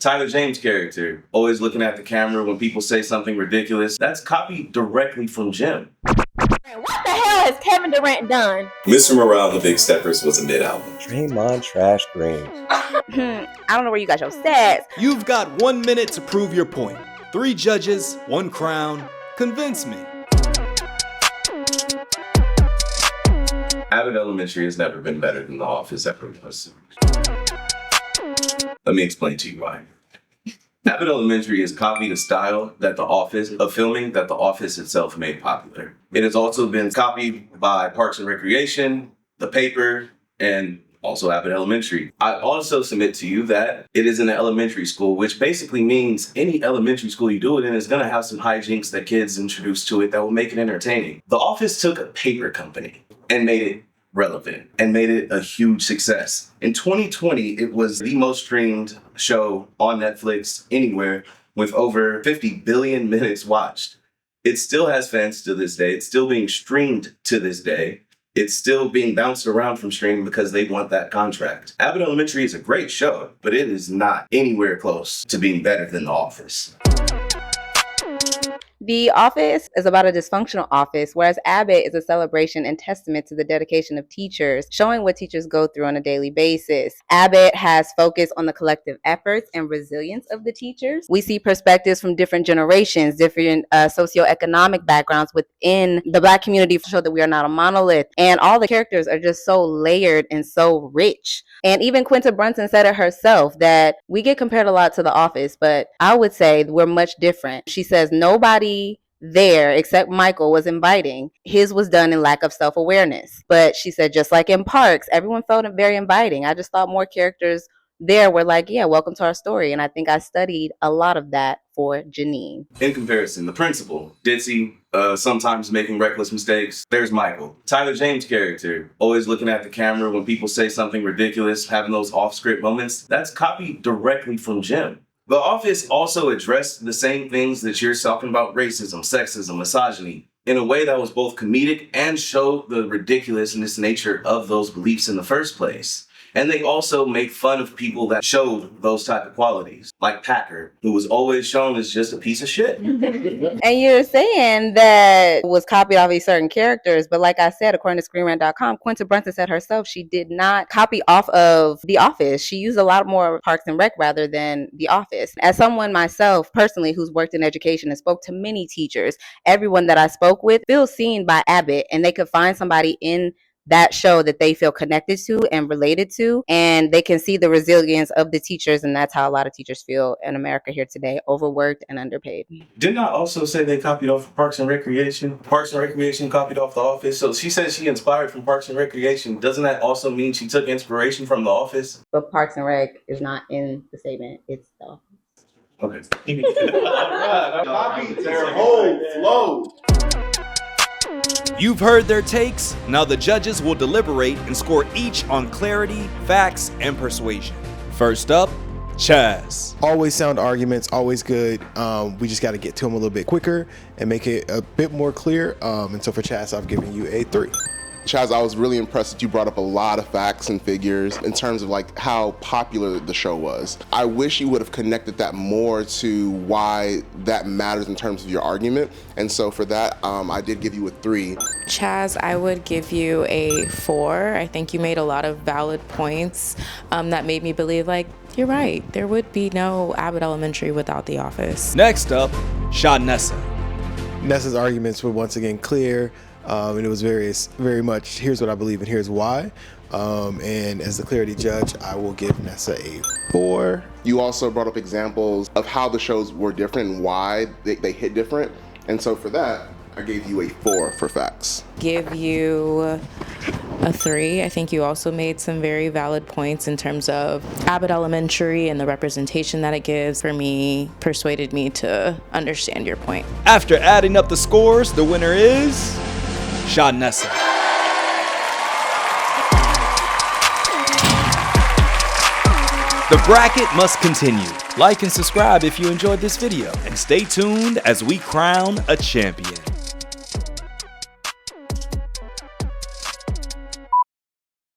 Tyler James' character, always looking at the camera when people say something ridiculous. That's copied directly from Jim. What the hell has Kevin Durant done? Mr. Morale and the Big Steppers was a mid-album. Draymond Trash Green. I don't know where you got your stats. You've got 1 minute to prove your point. 3 judges, 1 crown. Convince me. Abbott Elementary has never been better than The Office ever was. Let me explain to you why. Abbott Elementary has copied a style of filming that The Office itself made popular. It has also been copied by Parks and Recreation, The Paper, and also Abbott Elementary. I also submit to you that it is an elementary school, which basically means any elementary school you do it in is going to have some hijinks that kids introduce to it that will make it entertaining. The Office took a paper company and made it relevant and made it a huge success. In 2020, it was the most streamed show on Netflix anywhere with over 50 billion minutes watched. It still has fans to this day. It's still being streamed to this day. It's still being bounced around from streaming because they want that contract. Abbott Elementary is a great show, but it is not anywhere close to being better than The Office. The Office is about a dysfunctional office, whereas Abbott is a celebration and testament to the dedication of teachers, showing what teachers go through on a daily basis. Abbott has focused on the collective efforts and resilience of the teachers. We see perspectives from different generations, different socioeconomic backgrounds within the Black community to show that we are not a monolith. And all the characters are just so layered and so rich. And even Quinta Brunson said it herself that we get compared a lot to The Office, but I would say we're much different. She says nobody there except Michael was inviting. His was done in lack of self-awareness. But she said just like in Parks, everyone felt very inviting. I just thought more characters there were like, yeah, welcome to our story. And I think I studied a lot of that for Janine. In comparison, the principal, ditzy, sometimes making reckless mistakes. There's Michael. Tyler James' character, always looking at the camera when people say something ridiculous, having those off-script moments. That's copied directly from Jim. The Office also addressed the same things that you're talking about, racism, sexism, misogyny, in a way that was both comedic and showed the ridiculousness nature of those beliefs in the first place. And they also make fun of people that showed those type of qualities, like Packer, who was always shown as just a piece of shit. And you're saying that was copied off these certain characters, but like I said, according to ScreenRant.com, Quinta Brunson said herself she did not copy off of The Office. She used a lot more Parks and Rec rather than The Office. As someone myself, personally, who's worked in education and spoke to many teachers, everyone that I spoke with feels seen by Abbott, and they could find somebody in that show that they feel connected to and related to, and they can see the resilience of the teachers, and that's how a lot of teachers feel in America here today, overworked and underpaid. Didn't I also say they copied off of Parks and Recreation? Parks and Recreation copied off The Office. So she says she inspired from Parks and Recreation. Doesn't that also mean she took inspiration from The Office? But Parks and Rec is not in the statement, it's The Office. Okay. Copied their whole flow. You've heard their takes. Now the judges will deliberate and score each on clarity, facts, and persuasion. First up, Chaz. Always sound arguments, always good. We just got to get to them a little bit quicker and make it a bit more clear. And so for Chaz, I've given you a 3. Chaz, I was really impressed that you brought up a lot of facts and figures in terms of like how popular the show was. I wish you would have connected that more to why that matters in terms of your argument. And so for that, I did give you a 3. Chaz, I would give you a 4. I think you made a lot of valid points that made me believe like, you're right, there would be no Abbott Elementary without The Office. Next up, Nessa. Nessa's arguments were once again clear. And it was very much, here's what I believe and here's why. And as the clarity judge, I will give Nessa a 4. You also brought up examples of how the shows were different and why they hit different. And so for that, I gave you a 4 for facts. Give you a 3. I think you also made some very valid points in terms of Abbott Elementary and the representation that it gives. For me, persuaded me to understand your point. After adding up the scores, the winner is Nessa. The bracket must continue. Like and subscribe if you enjoyed this video, and stay tuned as we crown a champion.